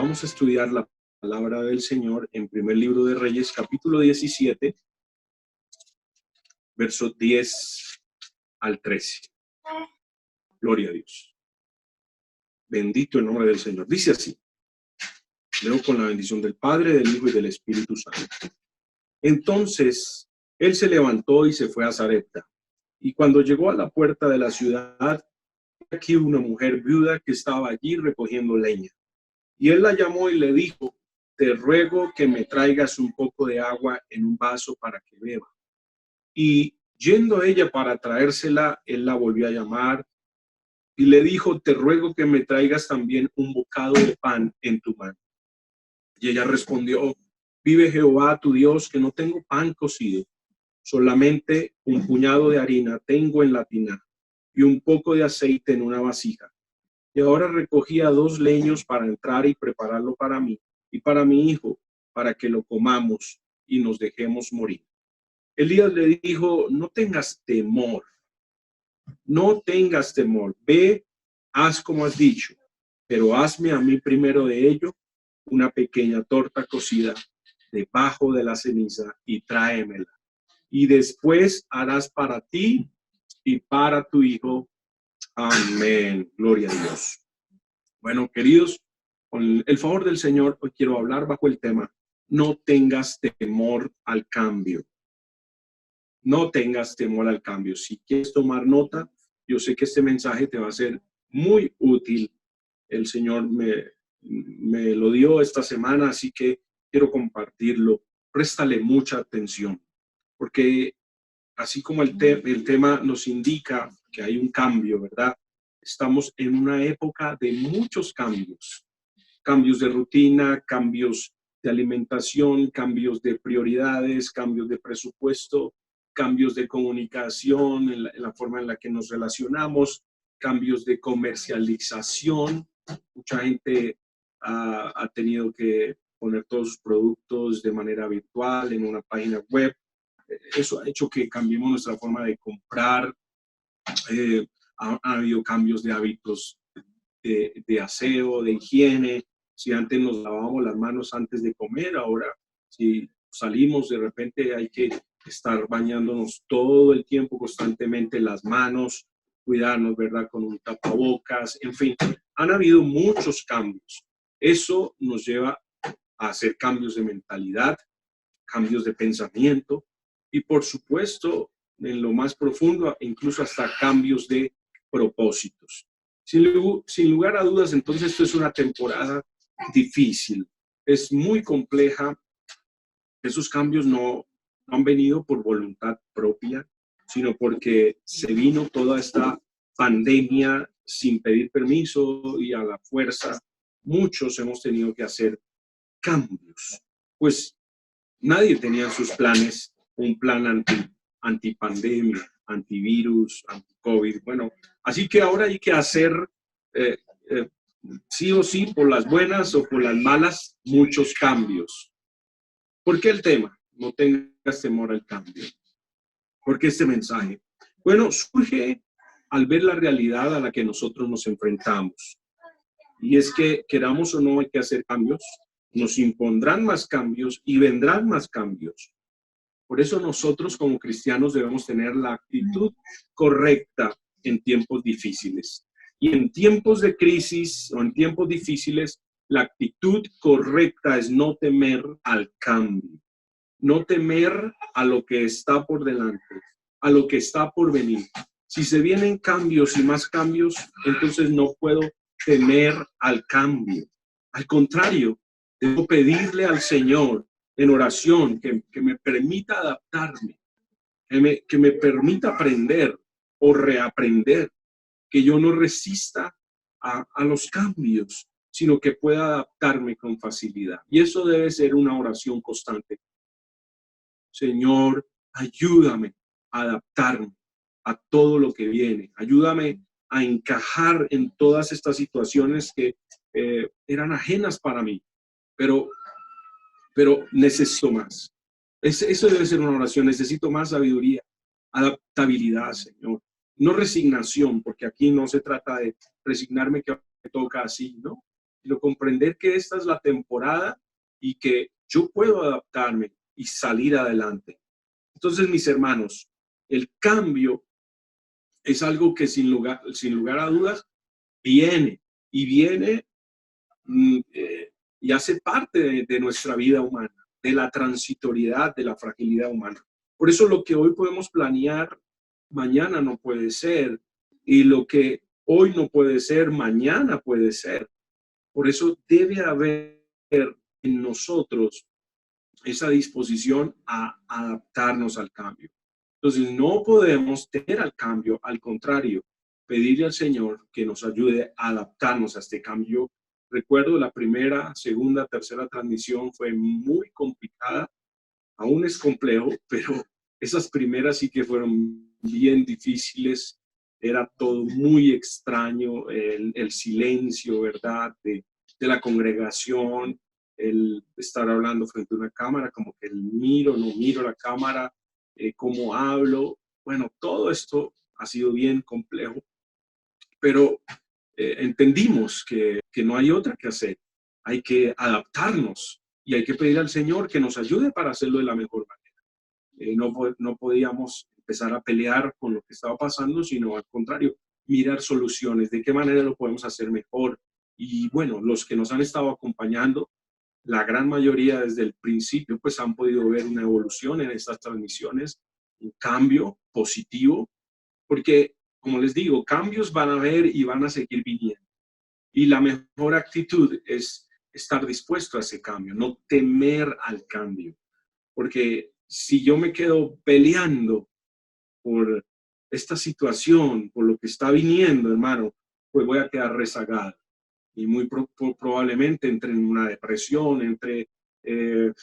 vamos a estudiar la palabra del Señor en primer libro de Reyes, capítulo 17, versos 10 al 13. Gloria a Dios. Bendito el nombre del Señor. Dice así. Leo con la bendición del Padre, del Hijo y del Espíritu Santo. Entonces, él se levantó y se fue a Sarepta. Y cuando llegó a la puerta de la ciudad, aquí una mujer viuda que estaba allí recogiendo leña. Y él la llamó y le dijo: te ruego que me traigas un poco de agua en un vaso para que beba. Y yendo ella para traérsela, él la volvió a llamar y le dijo: te ruego que me traigas también un bocado de pan en tu mano. Y ella respondió: vive Jehová tu Dios, que no tengo pan cocido, solamente un puñado de harina tengo en la tina y un poco de aceite en una vasija. Y ahora recogía 2 leños para entrar y prepararlo para mí y para mi hijo, para que lo comamos y nos dejemos morir. Elías le dijo: no tengas temor, no tengas temor, ve, haz como has dicho, pero hazme a mí primero de ello una pequeña torta cocida debajo de la ceniza y tráemela. Y después harás para ti y para tu hijo. Amén. Gloria a Dios. Bueno, queridos, con el favor del Señor, hoy quiero hablar bajo el tema: no tengas temor al cambio. No tengas temor al cambio. Si quieres tomar nota, yo sé que este mensaje te va a ser muy útil. El Señor me lo dio esta semana, así que quiero compartirlo. Préstale mucha atención, porque así como el tema nos indica que hay un cambio, ¿verdad? Estamos en una época de muchos cambios. Cambios de rutina, cambios de alimentación, cambios de prioridades, cambios de presupuesto, cambios de comunicación en la forma en la que nos relacionamos, cambios de comercialización. Mucha gente ha tenido que poner todos sus productos de manera virtual en una página web. Eso ha hecho que cambiemos nuestra forma de comprar. Ha habido cambios de hábitos de aseo, de higiene. Si antes nos lavábamos las manos antes de comer, ahora si salimos de repente hay que estar bañándonos todo el tiempo, constantemente las manos, cuidarnos, ¿verdad? Con un tapabocas, en fin, han habido muchos cambios. Eso nos lleva a hacer cambios de mentalidad, cambios de pensamiento y, por supuesto, en lo más profundo, incluso hasta cambios de propósitos. Sin lugar a dudas, entonces, esto es una temporada difícil, es muy compleja. Esos cambios no han venido por voluntad propia, sino porque se vino toda esta pandemia sin pedir permiso y a la fuerza. Muchos hemos tenido que hacer cambios, pues nadie tenía en sus planes un plan antipandemia, antivirus, anti-COVID. Bueno, así que ahora hay que hacer sí o sí, por las buenas o por las malas, muchos cambios. ¿Por qué el tema? No tengas temor al cambio. ¿Por qué este mensaje? Bueno, surge al ver la realidad a la que nosotros nos enfrentamos. Y es que, queramos o no, hay que hacer cambios. Nos impondrán más cambios y vendrán más cambios. Por eso nosotros como cristianos debemos tener la actitud correcta en tiempos difíciles. Y en tiempos de crisis o en tiempos difíciles, la actitud correcta es no temer al cambio, no temer a lo que está por delante, a lo que está por venir. Si se vienen cambios y más cambios, entonces no puedo temer al cambio. Al contrario, debo pedirle al Señor en oración que me permita adaptarme, que me permita aprender o reaprender, que yo no resista a los cambios, sino que pueda adaptarme con facilidad. Y eso debe ser una oración constante. Señor, ayúdame a adaptarme a todo lo que viene. Ayúdame a encajar en todas estas situaciones que eran ajenas para mí, pero necesito más. Eso debe ser una oración. Necesito más sabiduría, adaptabilidad, Señor. No resignación, porque aquí no se trata de resignarme que me toca así, ¿no? sino comprender que esta es la temporada y que yo puedo adaptarme y salir adelante. Entonces, mis hermanos, el cambio es algo que sin lugar a dudas viene y viene y hace parte de nuestra vida humana, de la transitoriedad, de la fragilidad humana. Por eso lo que hoy podemos planear, mañana no puede ser, y lo que hoy no puede ser, mañana puede ser. Por eso debe haber en nosotros esa disposición a adaptarnos al cambio. Entonces no podemos tener al cambio, al contrario, pedirle al Señor que nos ayude a adaptarnos a este cambio. Recuerdo la primera, segunda, tercera transmisión fue muy complicada, aún es complejo, pero esas primeras sí que fueron bien difíciles, era todo muy extraño, el silencio, ¿verdad? De la congregación, el estar hablando frente a una cámara, como que no miro la cámara, cómo hablo. Bueno, todo esto ha sido bien complejo, pero entendimos que no hay otra que hacer. Hay que adaptarnos y hay que pedir al Señor que nos ayude para hacerlo de la mejor manera. No podíamos empezar a pelear con lo que estaba pasando, sino al contrario, mirar soluciones, de qué manera lo podemos hacer mejor. Y bueno, los que nos han estado acompañando, la gran mayoría desde el principio, pues han podido ver una evolución en estas transmisiones, un cambio positivo, porque, como les digo, cambios van a haber y van a seguir viniendo. Y la mejor actitud es estar dispuesto a ese cambio, no temer al cambio. Porque si yo me quedo peleando por esta situación, por lo que está viniendo, hermano, pues voy a quedar rezagado. Y muy probablemente entre en una depresión,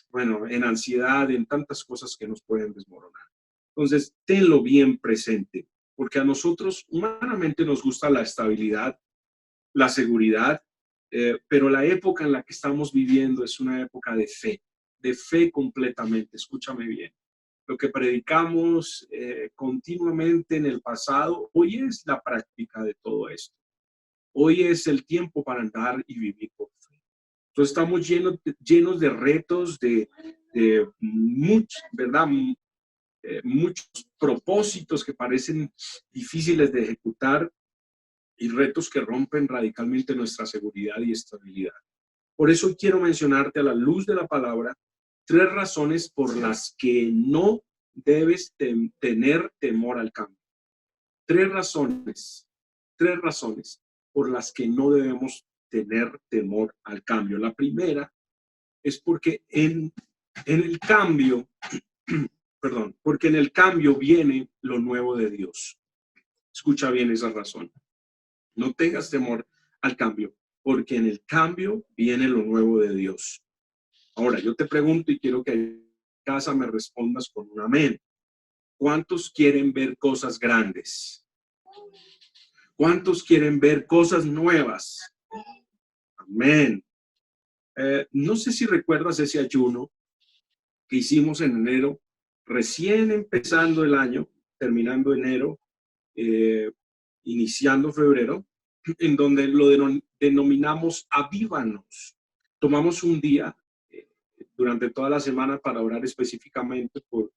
bueno, en ansiedad, en tantas cosas que nos pueden desmoronar. Entonces, tenlo bien presente, porque a nosotros humanamente nos gusta la estabilidad, la seguridad, pero la época en la que estamos viviendo es una época de fe completamente, escúchame bien. Lo que predicamos continuamente en el pasado, hoy es la práctica de todo esto. Hoy es el tiempo para andar y vivir por fe. Entonces estamos llenos de retos, de muchos, ¿verdad? Muchos propósitos que parecen difíciles de ejecutar y retos que rompen radicalmente nuestra seguridad y estabilidad. Por eso quiero mencionarte a la luz de la palabra 3 razones por las que no debes tener temor al cambio. 3 razones por las que no debemos tener temor al cambio. La primera es porque en el cambio, porque en el cambio viene lo nuevo de Dios. Escucha bien esa razón. No tengas temor al cambio, porque en el cambio viene lo nuevo de Dios. Ahora, yo te pregunto y quiero que en casa me respondas con un amén. ¿Cuántos quieren ver cosas grandes? ¿Cuántos quieren ver cosas nuevas? Amén. No sé si recuerdas ese ayuno que hicimos en enero, recién empezando el año, terminando enero, iniciando febrero, en donde lo denominamos avívanos. Tomamos un día durante toda la semana para orar específicamente por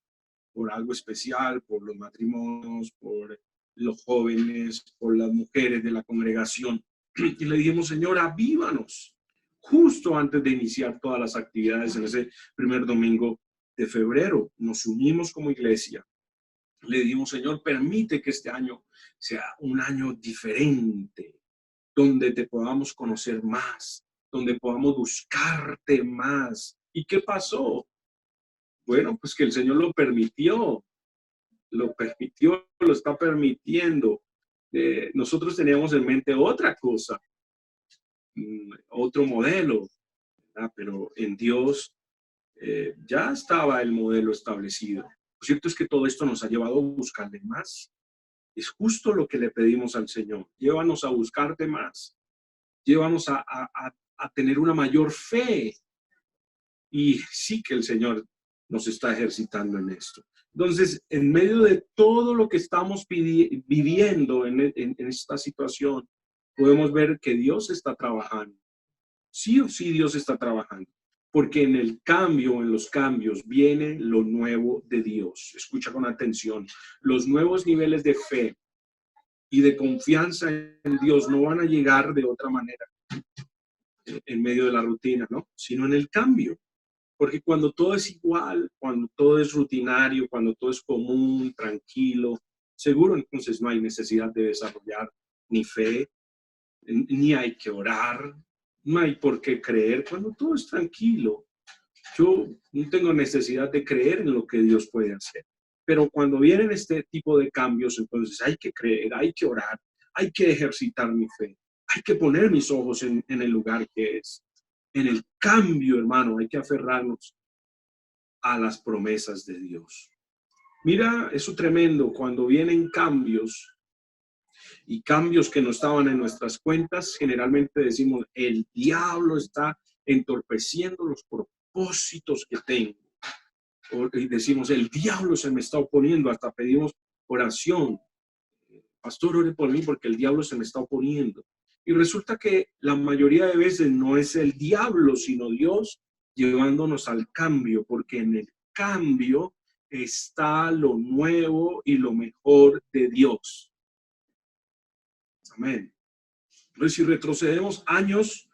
algo especial, por los matrimonios, por los jóvenes, por las mujeres de la congregación. Y le dijimos, Señor, avívanos, justo antes de iniciar todas las actividades en ese primer domingo de febrero. Nos unimos como iglesia. Le dijimos, Señor, permite que este año sea un año diferente, donde te podamos conocer más, donde podamos buscarte más. ¿Y qué pasó? Bueno, pues que el Señor lo permitió, lo está permitiendo. Nosotros teníamos en mente otra cosa, otro modelo, ¿verdad? Pero en Dios ya estaba el modelo establecido. Lo cierto es que todo esto nos ha llevado a buscarle más. Es justo lo que le pedimos al Señor. Llévanos a buscarte más. Llévanos a tener una mayor fe. Y sí que el Señor nos está ejercitando en esto. Entonces, en medio de todo lo que estamos viviendo en esta situación, podemos ver que Dios está trabajando. Sí o sí Dios está trabajando, porque en el cambio, en los cambios, viene lo nuevo de Dios. Escucha con atención. Los nuevos niveles de fe y de confianza en Dios no van a llegar de otra manera en medio de la rutina, ¿no? Sino en el cambio. Porque cuando todo es igual, cuando todo es rutinario, cuando todo es común, tranquilo, seguro entonces no hay necesidad de desarrollar ni fe, ni hay que orar, no hay por qué creer. Cuando todo es tranquilo, yo no tengo necesidad de creer en lo que Dios puede hacer. Pero cuando vienen este tipo de cambios, entonces hay que creer, hay que orar, hay que ejercitar mi fe, hay que poner mis ojos en el lugar que es. En el cambio, hermano, hay que aferrarnos a las promesas de Dios. Mira, eso tremendo, cuando vienen cambios y cambios que no estaban en nuestras cuentas, generalmente decimos, el diablo está entorpeciendo los propósitos que tengo. Y decimos, el diablo se me está oponiendo, hasta pedimos oración. Pastor, ore por mí porque el diablo se me está oponiendo. Y resulta que la mayoría de veces no es el diablo, sino Dios llevándonos al cambio, porque en el cambio está lo nuevo y lo mejor de Dios. Amén. Entonces, si retrocedemos años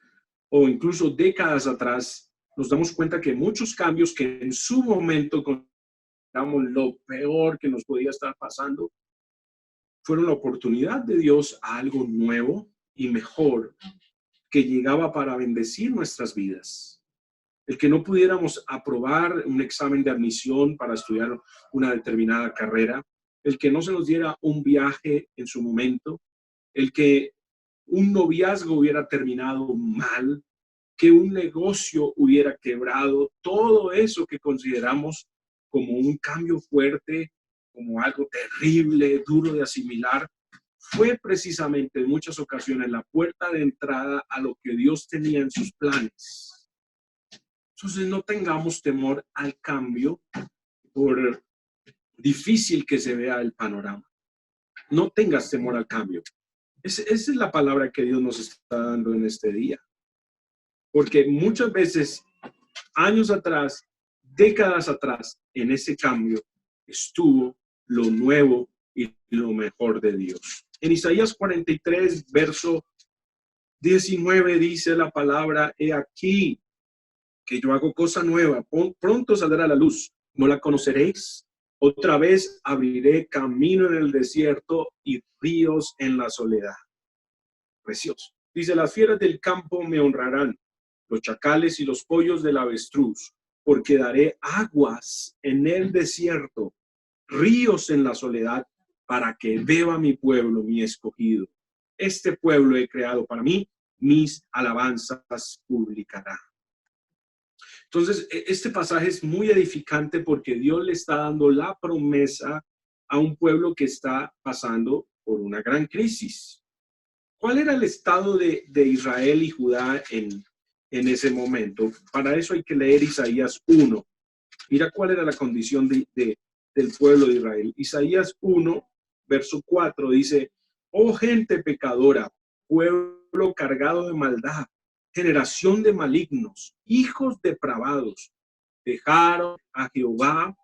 o incluso décadas atrás, nos damos cuenta que muchos cambios que en su momento consideramos lo peor que nos podía estar pasando, fueron la oportunidad de Dios a algo nuevo y mejor que llegaba para bendecir nuestras vidas. El que no pudiéramos aprobar un examen de admisión para estudiar una determinada carrera, el que no se nos diera un viaje en su momento, el que un noviazgo hubiera terminado mal, que un negocio hubiera quebrado, todo eso que consideramos como un cambio fuerte, como algo terrible, duro de asimilar, fue precisamente en muchas ocasiones la puerta de entrada a lo que Dios tenía en sus planes. Entonces no tengamos temor al cambio, por difícil que se vea el panorama. No tengas temor al cambio. Esa es la palabra que Dios nos está dando en este día. Porque muchas veces, años atrás, décadas atrás, en ese cambio estuvo lo nuevo y lo mejor de Dios. En Isaías 43, verso 19, dice la palabra, he aquí que yo hago cosa nueva, pronto saldrá la luz, ¿no la conoceréis? Otra vez abriré camino en el desierto y ríos en la soledad. Precioso. Dice, las fieras del campo me honrarán, los chacales y los pollos del avestruz, porque daré aguas en el desierto, ríos en la soledad, para que beba mi pueblo, mi escogido. Este pueblo he creado para mí, mis alabanzas publicará. Entonces, este pasaje es muy edificante porque Dios le está dando la promesa a un pueblo que está pasando por una gran crisis. ¿Cuál era el estado de Israel y Judá en ese momento? Para eso hay que leer Isaías 1. Mira cuál era la condición del pueblo de Israel. Isaías 1, verso 4 dice, oh gente pecadora, pueblo cargado de maldad, generación de malignos, hijos depravados, dejaron a Jehová,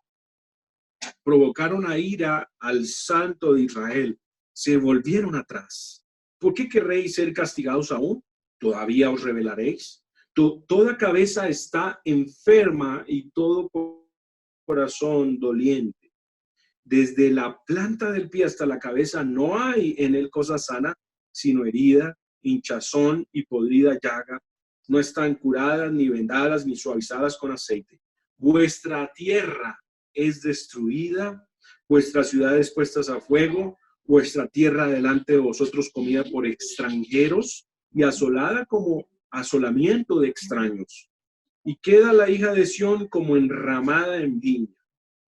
provocaron a ira al Santo de Israel, se volvieron atrás. ¿Por qué querréis ser castigados aún? ¿Todavía os rebelaréis? Toda cabeza está enferma y todo corazón doliente. Desde la planta del pie hasta la cabeza no hay en él cosa sana, sino herida, hinchazón y podrida llaga. No están curadas, ni vendadas, ni suavizadas con aceite. Vuestra tierra es destruida, vuestras ciudades puestas a fuego, vuestra tierra delante de vosotros comida por extranjeros y asolada como asolamiento de extraños. Y queda la hija de Sión como enramada en viña,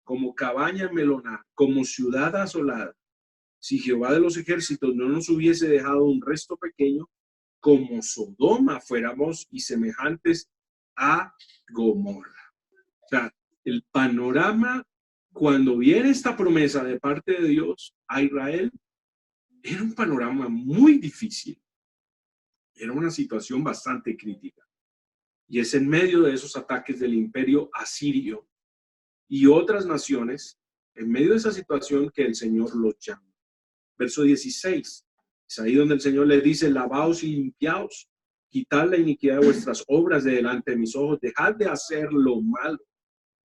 como cabaña en melonar, como ciudad asolada. Si Jehová de los ejércitos no nos hubiese dejado un resto pequeño, como Sodoma fuéramos y semejantes a Gomorra. O sea, el panorama, cuando viene esta promesa de parte de Dios a Israel, era un panorama muy difícil. Era una situación bastante crítica. Y es en medio de esos ataques del imperio asirio y otras naciones, en medio de esa situación, que el Señor los llama. Verso 16, es ahí donde el Señor les dice: lavaos y limpiaos, quitad la iniquidad de vuestras obras de delante de mis ojos, dejad de hacer lo malo,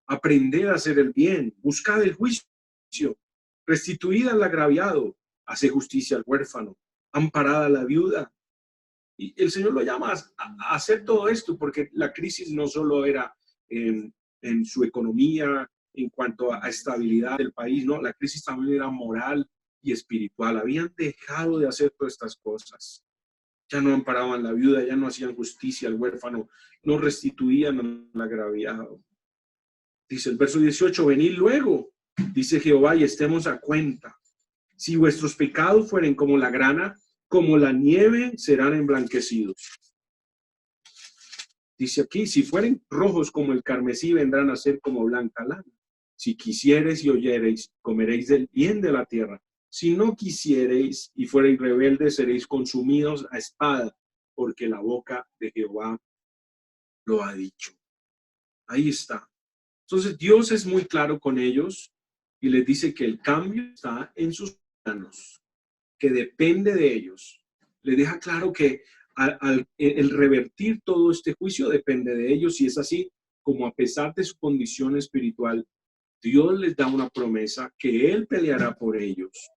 aprended a hacer el bien, buscad el juicio, restituid al agraviado, haced justicia al huérfano, amparad a la viuda. Y el Señor lo llama a hacer todo esto, porque la crisis no solo era en su economía, en cuanto a estabilidad del país, no, la crisis también era moral y espiritual. Habían dejado de hacer todas estas cosas. Ya no amparaban la viuda, ya no hacían justicia al huérfano, no restituían al agraviado. Dice el verso 18: venid luego, dice Jehová, y estemos a cuenta. Si vuestros pecados fueren como la grana, como la nieve serán emblanquecidos. Dice aquí: si fueren rojos como el carmesí, vendrán a ser como blanca lana. Si quisiereis y oyereis, comeréis del bien de la tierra. Si no quisiereis y fuereis rebeldes, seréis consumidos a espada, porque la boca de Jehová lo ha dicho. Ahí está. Entonces Dios es muy claro con ellos y les dice que el cambio está en sus manos, que depende de ellos. Les deja claro que el revertir todo este juicio depende de ellos, y es así como, a pesar de su condición espiritual, Dios les da una promesa que Él peleará por ellos.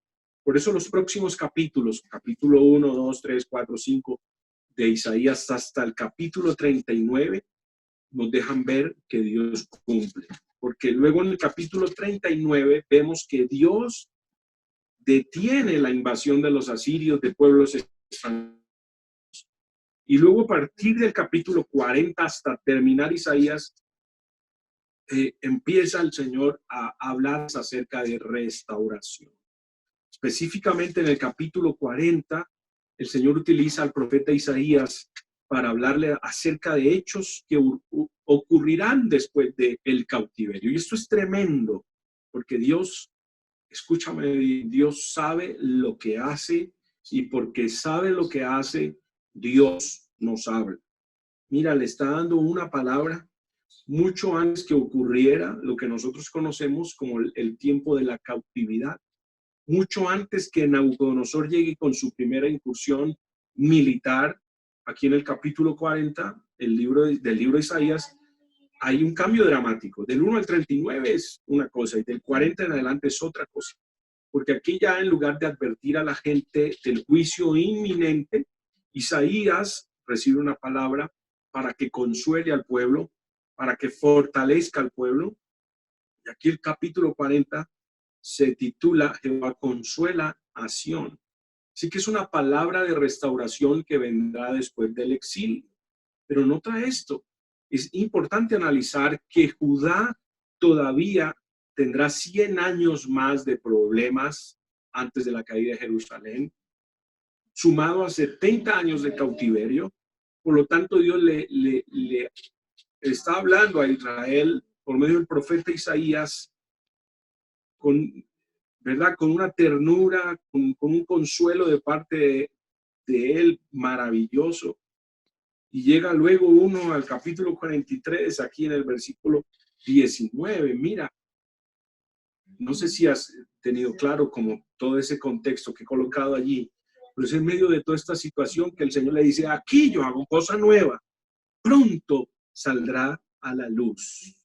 Por eso los próximos capítulos, capítulo 1, 2, 3, 4, 5 de Isaías hasta el capítulo 39, nos dejan ver que Dios cumple. Porque luego en el capítulo 39 vemos que Dios detiene la invasión de los asirios de pueblos extranjeros. Y luego, a partir del capítulo 40 hasta terminar Isaías, empieza el Señor a hablar acerca de restauración. Específicamente en el capítulo 40, el Señor utiliza al profeta Isaías para hablarle acerca de hechos que ocurrirán después del cautiverio. Y esto es tremendo, porque Dios, escúchame, Dios sabe lo que hace, y porque sabe lo que hace, Dios nos habla. Mira, le está dando una palabra mucho antes que ocurriera lo que nosotros conocemos como el tiempo de la cautividad. Mucho antes que Nabucodonosor llegue con su primera incursión militar. Aquí en el capítulo 40 del libro de Isaías hay un cambio dramático. Del 1 al 39 es una cosa, y del 40 en adelante es otra cosa. Porque aquí ya, en lugar de advertir a la gente del juicio inminente, Isaías recibe una palabra para que consuele al pueblo, para que fortalezca al pueblo. Y aquí el capítulo 40 se titula Jehová consuela a Sión. Así que es una palabra de restauración que vendrá después del exilio. Pero nota esto, es importante analizar que Judá todavía tendrá 100 años más de problemas antes de la caída de Jerusalén, sumado a 70 años de cautiverio. Por lo tanto, Dios le está hablando a Israel por medio del profeta Isaías ¿verdad? Con una ternura, con un consuelo de parte de él maravilloso. Y llega luego uno al capítulo 43, aquí en el versículo 19. Mira, no sé si has tenido claro como todo ese contexto que he colocado allí, pero es en medio de toda esta situación que el Señor le dice: aquí yo hago cosa nueva, pronto saldrá a la luz.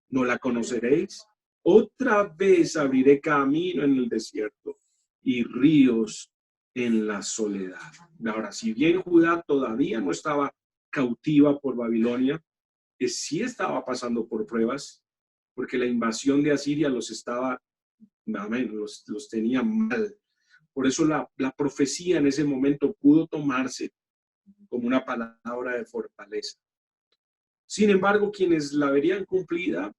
¿No la conoceréis? Otra vez abriré camino en el desierto y ríos en la soledad. Ahora, si bien Judá todavía no estaba cautiva por Babilonia, sí estaba pasando por pruebas, porque la invasión de Asiria los estaba, los tenía mal. Por eso la profecía en ese momento pudo tomarse como una palabra de fortaleza. Sin embargo, quienes la verían cumplida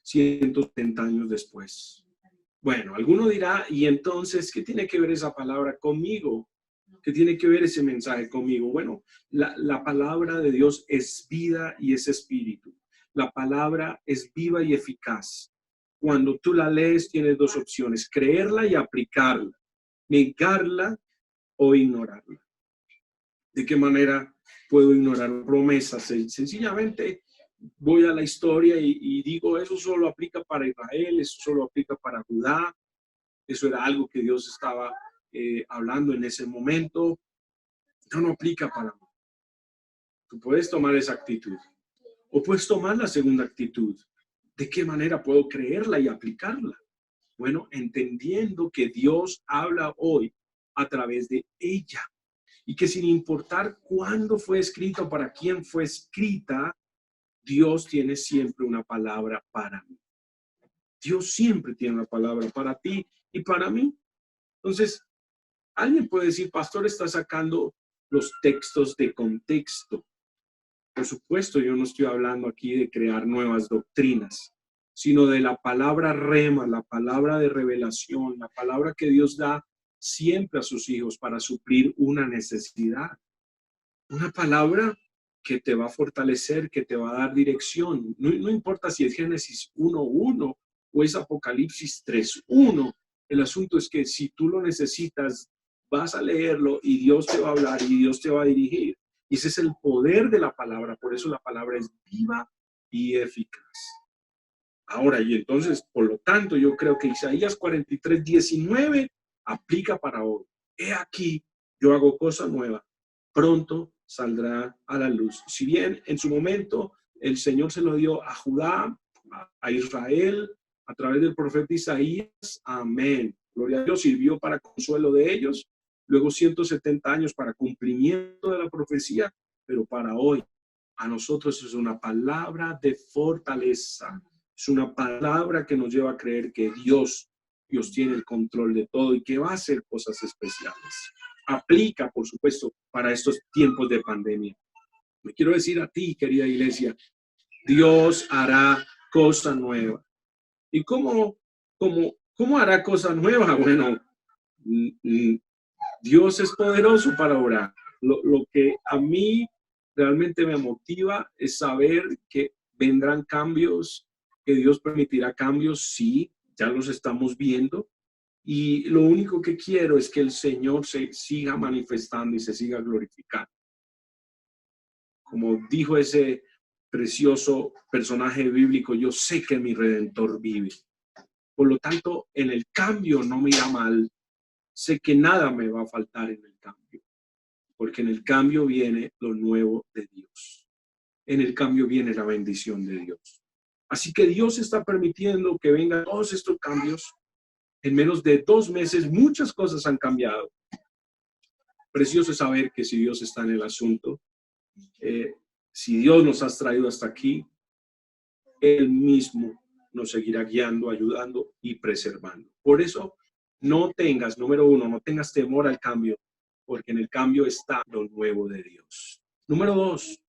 170 años después. Bueno, alguno dirá: ¿y entonces qué tiene que ver esa palabra conmigo? ¿Qué tiene que ver ese mensaje conmigo? Bueno, la palabra de Dios es vida y es espíritu. La palabra es viva y eficaz. Cuando tú la lees, tienes dos opciones: creerla y aplicarla, negarla o ignorarla. ¿De qué manera puedo ignorar promesas? Sencillamente voy a la historia y digo, eso solo aplica para Israel, eso solo aplica para Judá. Eso era algo que Dios estaba hablando en ese momento. No aplica para mí. Tú puedes tomar esa actitud. O puedes tomar la segunda actitud. ¿De qué manera puedo creerla y aplicarla? Bueno, entendiendo que Dios habla hoy a través de ella. Y que sin importar cuándo fue escrita o para quién fue escrita, Dios tiene siempre una palabra para mí. Dios siempre tiene una palabra para ti y para mí. Entonces, alguien puede decir, pastor, está sacando los textos de contexto. Por supuesto, yo no estoy hablando aquí de crear nuevas doctrinas, sino de la palabra rema, la palabra de revelación, la palabra que Dios da siempre a sus hijos para suplir una necesidad. Una palabra que te va a fortalecer, que te va a dar dirección. No importa si es Génesis 1:1 o es Apocalipsis 3:1. El asunto es que si tú lo necesitas, vas a leerlo y Dios te va a hablar y Dios te va a dirigir. Y ese es el poder de la palabra. Por eso la palabra es viva y eficaz. Ahora, y entonces, por lo tanto, yo creo que Isaías 43:19 aplica para hoy. He aquí, yo hago cosa nueva. Pronto saldrá a la luz. Si bien en su momento el Señor se lo dio a Judá, a Israel, a través del profeta Isaías, amén. Gloria a Dios, sirvió para consuelo de ellos. Luego 170 años para cumplimiento de la profecía, pero para hoy, a nosotros es una palabra de fortaleza. Es una palabra que nos lleva a creer que Dios tiene el control de todo y que va a hacer cosas especiales. Aplica, por supuesto, para estos tiempos de pandemia. Me quiero decir a ti, querida iglesia, Dios hará cosa nueva. ¿Y cómo hará cosa nueva? Bueno, Dios es poderoso para obrar. Lo que a mí realmente me motiva es saber que vendrán cambios, que Dios permitirá cambios, sí, ya los estamos viendo. Y lo único que quiero es que el Señor se siga manifestando y se siga glorificando. Como dijo ese precioso personaje bíblico, yo sé que mi Redentor vive. Por lo tanto, en el cambio no me irá mal. Sé que nada me va a faltar en el cambio, porque en el cambio viene lo nuevo de Dios. En el cambio viene la bendición de Dios. Así que Dios está permitiendo que vengan todos estos cambios. En menos de 2 meses, muchas cosas han cambiado. Precioso es saber que si Dios está en el asunto, si Dios nos ha traído hasta aquí, Él mismo nos seguirá guiando, ayudando y preservando. Por eso, número 1, no tengas temor al cambio, porque en el cambio está lo nuevo de Dios. Número 2,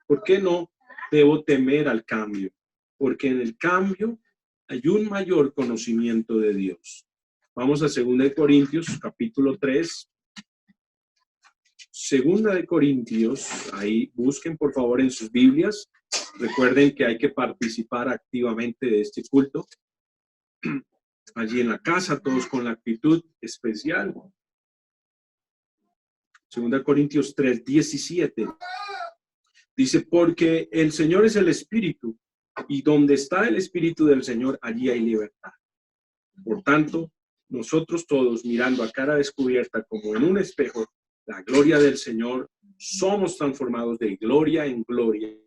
¿por qué no debo temer al cambio? Porque en el cambio hay un mayor conocimiento de Dios. Vamos a 2 Corintios, capítulo 3. 2 Corintios, ahí busquen por favor en sus Biblias. Recuerden que hay que participar activamente de este culto. Allí en la casa, todos con la actitud especial. 2 Corintios 3:17. Dice, porque el Señor es el Espíritu, y donde está el Espíritu del Señor, allí hay libertad. Por tanto, nosotros todos, mirando a cara descubierta como en un espejo, la gloria del Señor, somos transformados de gloria en gloria,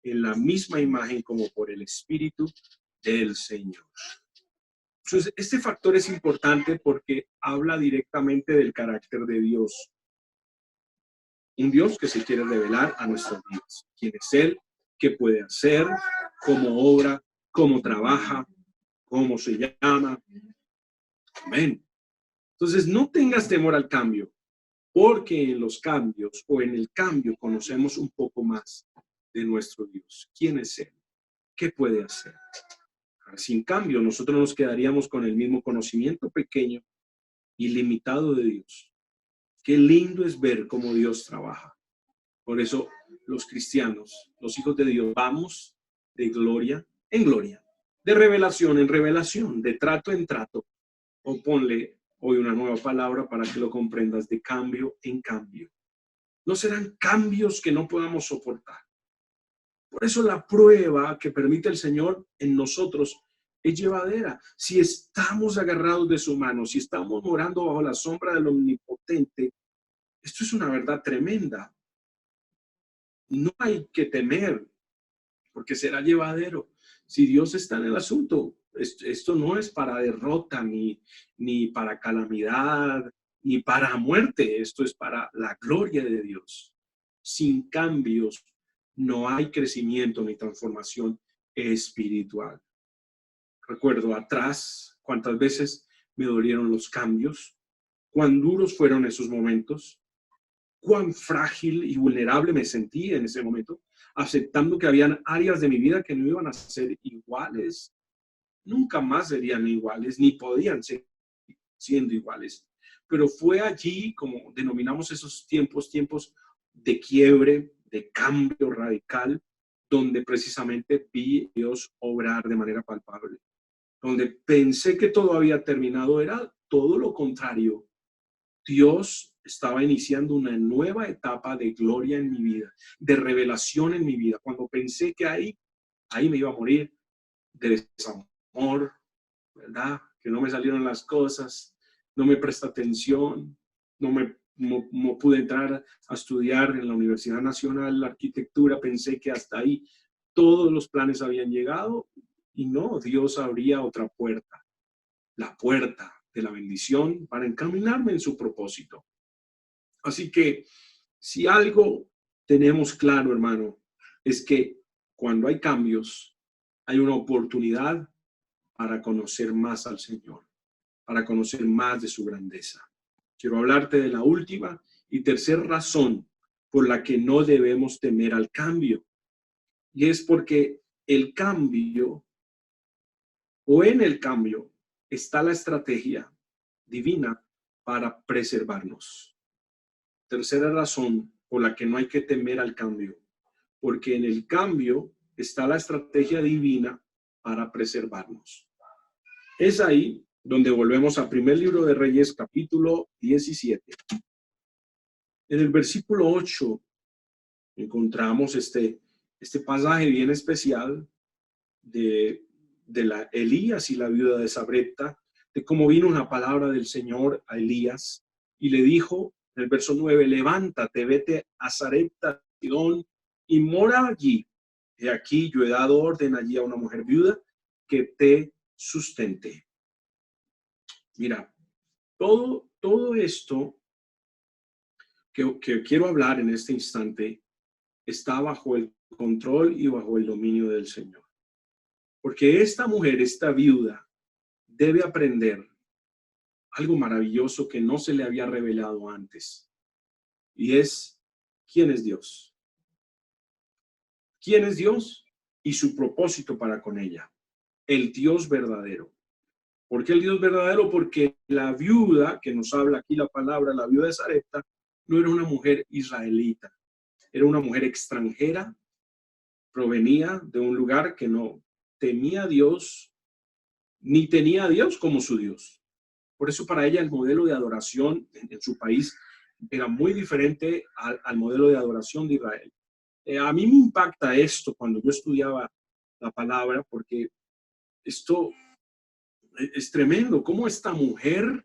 en la misma imagen como por el Espíritu del Señor. Entonces, este factor es importante porque habla directamente del carácter de Dios. Un Dios que se quiere revelar a nuestras vidas. ¿Quién es Él? ¿Qué puede hacer? ¿Cómo obra? ¿Cómo trabaja? ¿Cómo se llama? Amén. Entonces, no tengas temor al cambio, porque en los cambios o en el cambio conocemos un poco más de nuestro Dios. ¿Quién es Él? ¿Qué puede hacer? Sin cambio, nosotros nos quedaríamos con el mismo conocimiento pequeño y limitado de Dios. Qué lindo es ver cómo Dios trabaja. Por eso los cristianos, los hijos de Dios, vamos de gloria en gloria, de revelación en revelación, de trato en trato. O ponle hoy una nueva palabra para que lo comprendas, de cambio en cambio. No serán cambios que no podamos soportar. Por eso la prueba que permite el Señor en nosotros es llevadera. Si estamos agarrados de su mano, si estamos morando bajo la sombra del Omnipotente, esto es una verdad tremenda. No hay que temer, porque será llevadero. Si Dios está en el asunto, esto no es para derrota, ni para calamidad, ni para muerte. Esto es para la gloria de Dios. Sin cambios no hay crecimiento ni transformación espiritual. Recuerdo atrás cuántas veces me dolieron los cambios, cuán duros fueron esos momentos, cuán frágil y vulnerable me sentí en ese momento, aceptando que habían áreas de mi vida que no iban a ser iguales, nunca más serían iguales, ni podían ser siendo iguales. Pero fue allí, como denominamos esos tiempos de quiebre, de cambio radical, donde precisamente vi a Dios obrar de manera palpable. Donde pensé que todo había terminado, era todo lo contrario. Dios estaba iniciando una nueva etapa de gloria en mi vida, de revelación en mi vida. Cuando pensé que ahí me iba a morir de desamor, ¿verdad? Que no me salieron las cosas, no me presta atención, no pude entrar a estudiar en la Universidad Nacional la arquitectura, pensé que hasta ahí todos los planes habían llegado y no, Dios abría otra puerta, la puerta de la bendición para encaminarme en su propósito. Así que si algo tenemos claro, hermano, es que cuando hay cambios, hay una oportunidad para conocer más al Señor, para conocer más de su grandeza. Quiero hablarte de la última y tercera razón por la que no debemos temer al cambio. Y es porque el cambio, o en el cambio, está la estrategia divina para preservarnos. Tercera razón por la que no hay que temer al cambio, porque en el cambio está la estrategia divina para preservarnos. Es ahí donde volvemos al primer libro de Reyes, capítulo 17. En el versículo 8 encontramos este pasaje bien especial de la Elías y la viuda de Sarepta, de cómo vino una palabra del Señor a Elías y le dijo en el verso 9, levántate, vete a Sarepta, Sidón, y mora allí. He aquí yo he dado orden allí a una mujer viuda que te sustente. Mira, todo esto que quiero hablar en este instante está bajo el control y bajo el dominio del Señor. Porque esta mujer, esta viuda, debe aprender algo maravilloso que no se le había revelado antes. Y es, ¿quién es Dios? ¿Quién es Dios? Y su propósito para con ella. El Dios verdadero. ¿Por qué el Dios verdadero? Porque la viuda, que nos habla aquí la palabra, la viuda de Sarepta, no era una mujer israelita. Era una mujer extranjera, provenía de un lugar que no temía a Dios, ni tenía a Dios como su Dios. Por eso para ella el modelo de adoración en su país era muy diferente al modelo de adoración de Israel. A mí me impacta esto cuando yo estudiaba la palabra, porque esto es tremendo. ¿Cómo esta mujer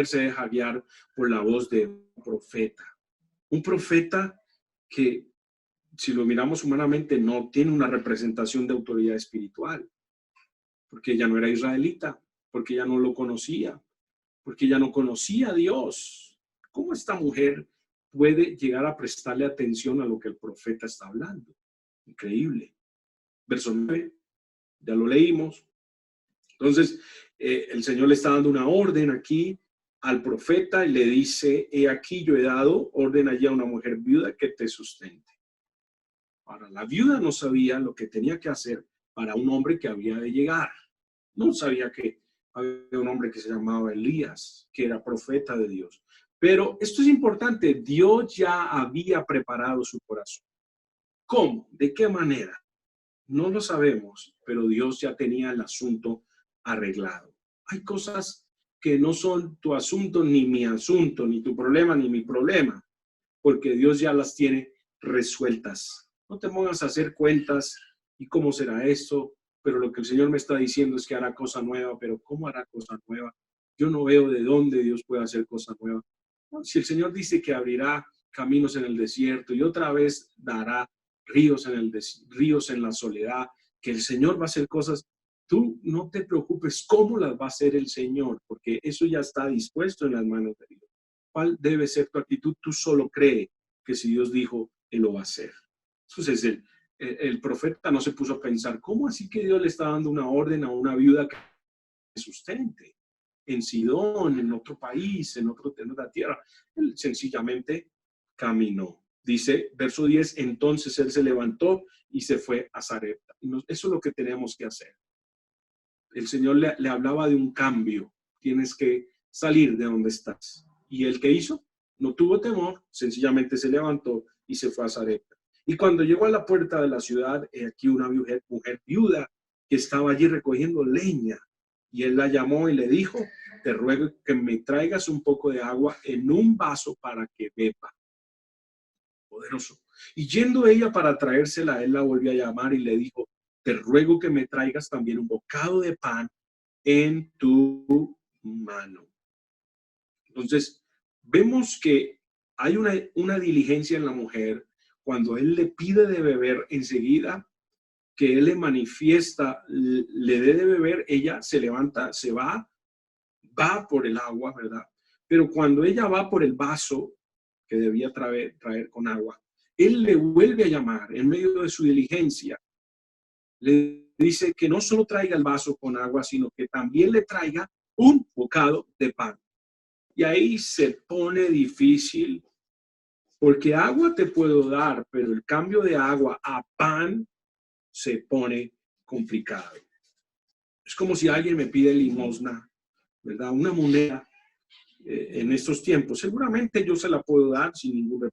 se deja guiar por la voz de un profeta? Un profeta que, si lo miramos humanamente, no tiene una representación de autoridad espiritual, porque ella no era israelita, porque ella no lo conocía, porque ella no conocía a Dios. ¿Cómo esta mujer puede llegar a prestarle atención a lo que el profeta está hablando? Increíble. Verso 9, ya lo leímos. Entonces, el Señor le está dando una orden aquí al profeta y le dice, he aquí yo he dado orden allí a una mujer viuda que te sustente. Ahora, la viuda no sabía lo que tenía que hacer para un hombre que había de llegar. No sabía que había un hombre que se llamaba Elías, que era profeta de Dios. Pero esto es importante, Dios ya había preparado su corazón. ¿Cómo? ¿De qué manera? No lo sabemos, pero Dios ya tenía el asunto arreglado. Hay cosas que no son tu asunto, ni mi asunto, ni tu problema, ni mi problema. porque Dios ya las tiene resueltas. No te pongas a hacer cuentas y cómo será esto, pero lo que el Señor me está diciendo es que hará cosa nueva, pero ¿cómo hará cosa nueva? Yo no veo de dónde Dios puede hacer cosa nueva. No, si el Señor dice que abrirá caminos en el desierto y otra vez dará ríos ríos en la soledad, que el Señor va a hacer cosas, tú no te preocupes cómo las va a hacer el Señor, porque eso ya está dispuesto en las manos de Dios. ¿Cuál debe ser tu actitud? Tú solo cree que si Dios dijo, Él lo va a hacer. Entonces el profeta no se puso a pensar, ¿cómo así que Dios le está dando una orden a una viuda que sustente? En Sidón, en otro país, en otra tierra. Él sencillamente caminó. Dice, verso 10, entonces él se levantó y se fue a Sarepta. Eso es lo que tenemos que hacer. El Señor le hablaba de un cambio. Tienes que salir de donde estás. ¿Y él qué hizo? No tuvo temor, sencillamente se levantó y se fue a Sarepta. Y cuando llegó a la puerta de la ciudad, aquí una mujer viuda que estaba allí recogiendo leña. Y él la llamó y le dijo, te ruego que me traigas un poco de agua en un vaso para que beba. Poderoso. Y yendo ella para traérsela, él la volvió a llamar y le dijo, te ruego que me traigas también un bocado de pan en tu mano. Entonces, vemos que hay una diligencia en la mujer cuando él le pide de beber enseguida, que él le manifiesta, le dé de beber, ella se levanta, se va por el agua, ¿verdad? Pero cuando ella va por el vaso que debía traer con agua, él le vuelve a llamar en medio de su diligencia. Le dice que no solo traiga el vaso con agua, sino que también le traiga un bocado de pan. Y ahí se pone difícil, porque agua te puedo dar, pero el cambio de agua a pan se pone complicado. Es como si alguien me pide limosna, ¿verdad? Una moneda en estos tiempos. Seguramente yo se la puedo dar sin ningún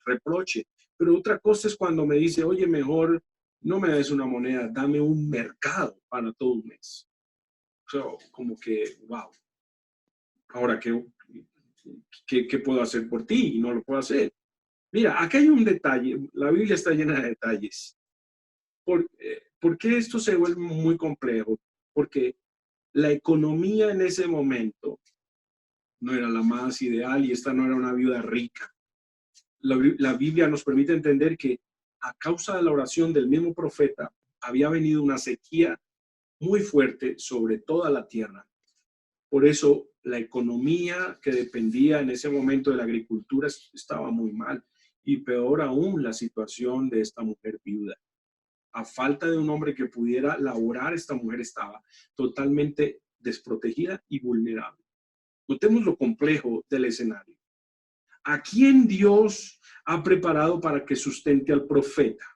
reproche, pero otra cosa es cuando me dice, oye, mejor no me des una moneda, dame un mercado para todo un mes. So, como que, wow. Ahora, ¿qué puedo hacer por ti? Y no lo puedo hacer. Mira, acá hay un detalle. La Biblia está llena de detalles. ¿Por qué esto se vuelve muy complejo? Porque la economía en ese momento no era la más ideal y esta no era una viuda rica. La Biblia nos permite entender que a causa de la oración del mismo profeta había venido una sequía muy fuerte sobre toda la tierra. Por eso la economía que dependía en ese momento de la agricultura estaba muy mal y peor aún la situación de esta mujer viuda. A falta de un hombre que pudiera laborar, esta mujer estaba totalmente desprotegida y vulnerable. Notemos lo complejo del escenario. ¿A quién Dios ha preparado para que sustente al profeta?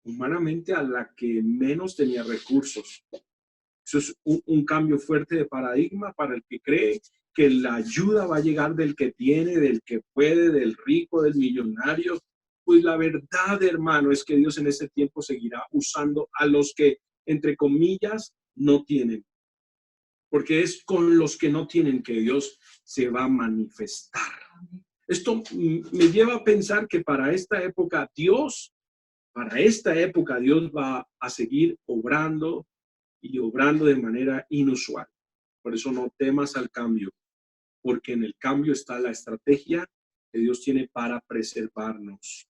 Humanamente a la que menos tenía recursos. Eso es un cambio fuerte de paradigma para el que cree que la ayuda va a llegar del que tiene, del que puede, del rico, del millonario. Pues la verdad, hermano, es que Dios en este tiempo seguirá usando a los que, entre comillas, no tienen. Porque es con los que no tienen que Dios se va a manifestar. Esto me lleva a pensar que para esta época Dios va a seguir obrando y obrando de manera inusual. Por eso no temas al cambio, porque en el cambio está la estrategia que Dios tiene para preservarnos.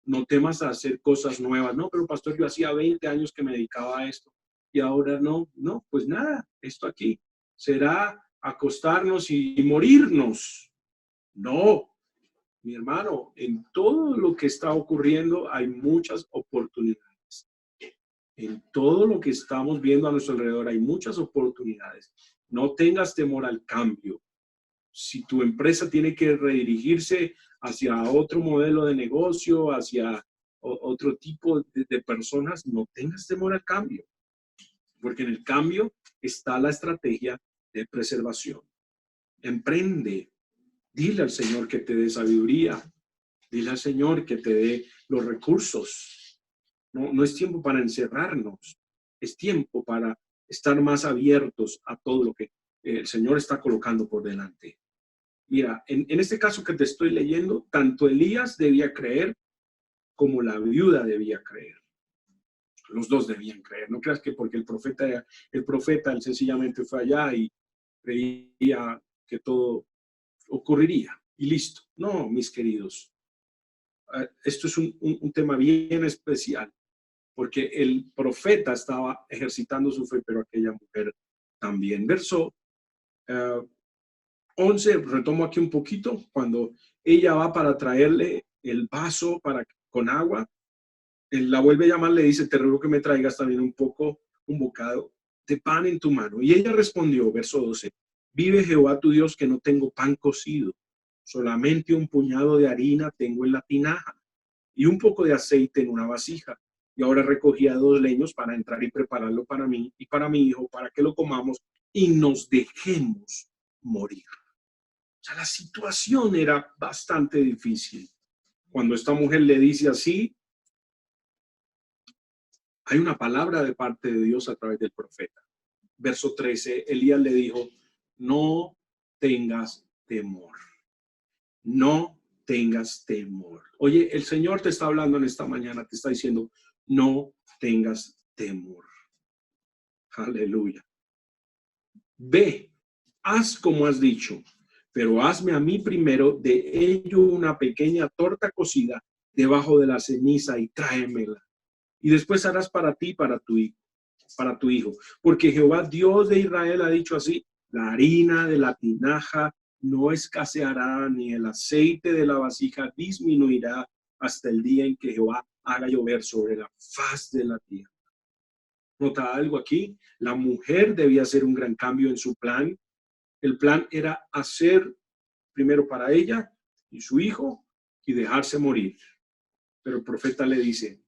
No temas a hacer cosas nuevas. No, pero pastor, yo hacía 20 años que me dedicaba a esto y ahora no, pues nada, esto aquí será acostarnos y morirnos. No, mi hermano, en todo lo que está ocurriendo hay muchas oportunidades. En todo lo que estamos viendo a nuestro alrededor hay muchas oportunidades. No tengas temor al cambio. Si tu empresa tiene que redirigirse hacia otro modelo de negocio, hacia otro tipo de personas, no tengas temor al cambio. Porque en el cambio está la estrategia de preservación. Emprende. Dile al Señor que te dé sabiduría. Dile al Señor que te dé los recursos. No es tiempo para encerrarnos. Es tiempo para estar más abiertos a todo lo que el Señor está colocando por delante. Mira, en este caso que te estoy leyendo, tanto Elías debía creer como la viuda debía creer. Los dos debían creer. No creas que porque el profeta él sencillamente fue allá y creía que todo ocurriría y listo. No, mis queridos. Esto es un tema bien especial, porque el profeta estaba ejercitando su fe, pero aquella mujer también. Verso 11, retomo aquí un poquito, cuando ella va para traerle el vaso con agua, él la vuelve a llamar, le dice, te ruego que me traigas también un bocado de pan en tu mano. Y ella respondió, verso 12, vive Jehová tu Dios que no tengo pan cocido, solamente un puñado de harina tengo en la tinaja y un poco de aceite en una vasija. Y ahora recogía 2 leños para entrar y prepararlo para mí y para mi hijo, para que lo comamos y nos dejemos morir. O sea, la situación era bastante difícil. Cuando esta mujer le dice así, hay una palabra de parte de Dios a través del profeta. Verso 13, Elías le dijo, no tengas temor. No tengas temor. Oye, el Señor te está hablando en esta mañana, te está diciendo, no tengas temor. Aleluya. Ve, haz como has dicho, pero hazme a mí primero de ello una pequeña torta cocida debajo de la ceniza y tráemela. Y después harás para ti, para tu hijo. Porque Jehová, Dios de Israel, ha dicho así, la harina de la tinaja no escaseará, ni el aceite de la vasija disminuirá hasta el día en que Jehová haga llover sobre la faz de la tierra. Nota algo aquí, la mujer debía hacer un gran cambio en su plan. El plan era hacer primero para ella y su hijo y dejarse morir. Pero el profeta le dice,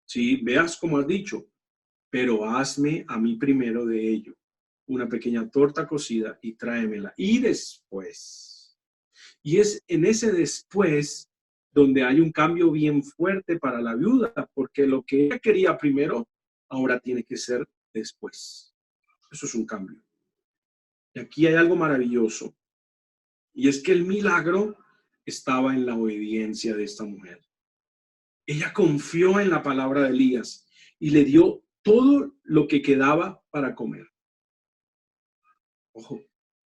sí, veas como has dicho, pero hazme a mí primero de ello una pequeña torta cocida y tráemela. Y después, y es en ese después donde hay un cambio bien fuerte para la viuda, porque lo que ella quería primero, ahora tiene que ser después. Eso es un cambio. Y aquí hay algo maravilloso, y es que el milagro estaba en la obediencia de esta mujer. Ella confió en la palabra de Elías y le dio todo lo que quedaba para comer. Ojo,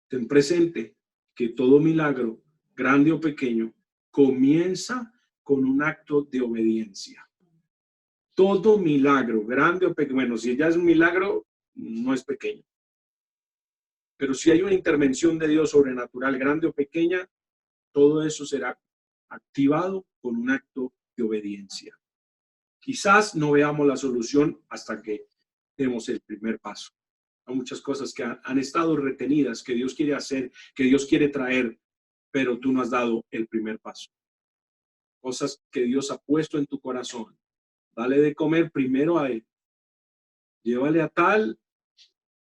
ten presente que todo milagro, grande o pequeño, comienza con un acto de obediencia. Todo milagro, grande o pequeño, bueno, si ya es un milagro, no es pequeño. Pero si hay una intervención de Dios sobrenatural, grande o pequeña, todo eso será activado con un acto de obediencia. Quizás no veamos la solución hasta que demos el primer paso. Hay muchas cosas que han estado retenidas, que Dios quiere hacer, que Dios quiere traer, pero tú no has dado el primer paso. Cosas que Dios ha puesto en tu corazón. Dale de comer primero a Él. Llévale a tal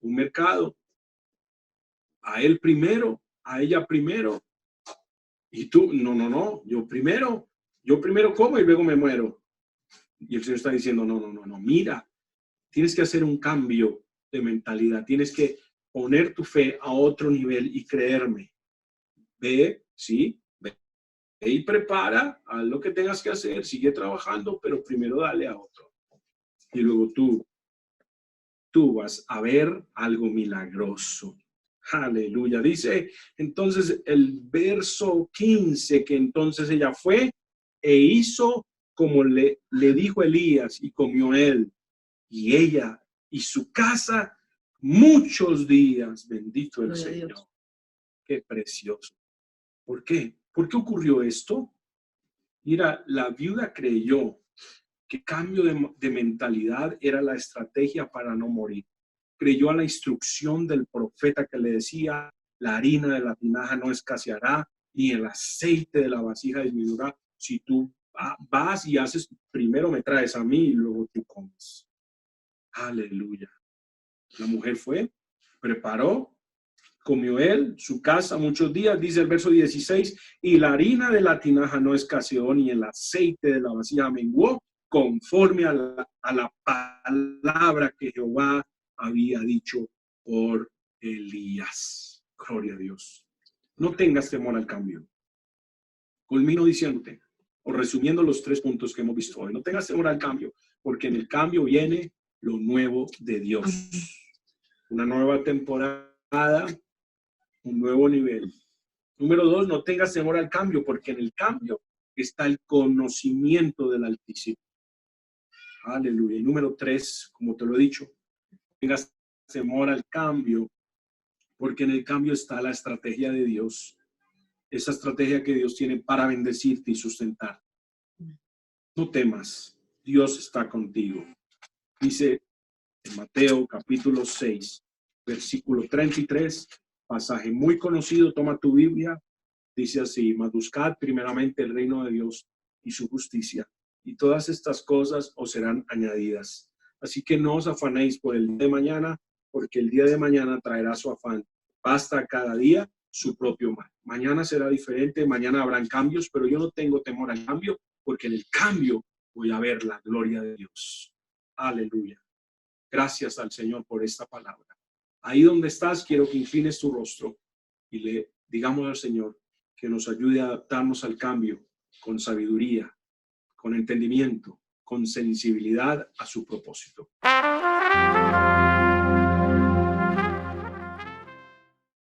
un mercado. A Él primero, a ella primero. Y tú, no, yo primero como y luego me muero. Y el Señor está diciendo, no, mira, tienes que hacer un cambio de mentalidad, tienes que poner tu fe a otro nivel y creerme. Ve, sí, ve y prepara, haz lo que tengas que hacer, sigue trabajando, pero primero dale a otro. Y luego tú vas a ver algo milagroso. Aleluya. Dice entonces el verso 15 que entonces ella fue e hizo como le dijo Elías y comió él y ella y su casa muchos días. Bendito el Señor. Qué precioso. ¿Por qué? ¿Por qué ocurrió esto? Mira, la viuda creyó que cambio de mentalidad era la estrategia para no morir. Creyó a la instrucción del profeta que le decía, la harina de la tinaja no escaseará, ni el aceite de la vasija disminuirá. Si tú vas y haces, primero me traes a mí y luego tú comes. Aleluya. La mujer fue, preparó, comió él, su casa muchos días, dice el verso 16, y la harina de la tinaja no escaseó, ni el aceite de la vasija menguó, conforme a la palabra que Jehová había dicho por Elías. Gloria a Dios. No tengas temor al cambio. Culmino diciéndote, o resumiendo los 3 puntos que hemos visto hoy, no tengas temor al cambio, porque en el cambio viene lo nuevo de Dios. Una nueva temporada, un nuevo nivel. Número 2, no tengas temor al cambio, porque en el cambio está el conocimiento del Altísimo. Aleluya. Y número 3, como te lo he dicho, no tengas temor al cambio, porque en el cambio está la estrategia de Dios. Esa estrategia que Dios tiene para bendecirte y sustentar. No temas, Dios está contigo. Dice en Mateo capítulo 6, versículo 33, pasaje muy conocido, toma tu Biblia, dice así: mas buscad primeramente el reino de Dios y su justicia, y todas estas cosas os serán añadidas. Así que no os afanéis por el día de mañana, porque el día de mañana traerá su afán. Basta cada día su propio mal. Mañana será diferente, mañana habrán cambios, pero yo no tengo temor al cambio, porque en el cambio voy a ver la gloria de Dios. Aleluya. Gracias al Señor por esta palabra. Ahí donde estás, quiero que inclines tu rostro y le digamos al Señor que nos ayude a adaptarnos al cambio con sabiduría, con entendimiento, con sensibilidad a su propósito.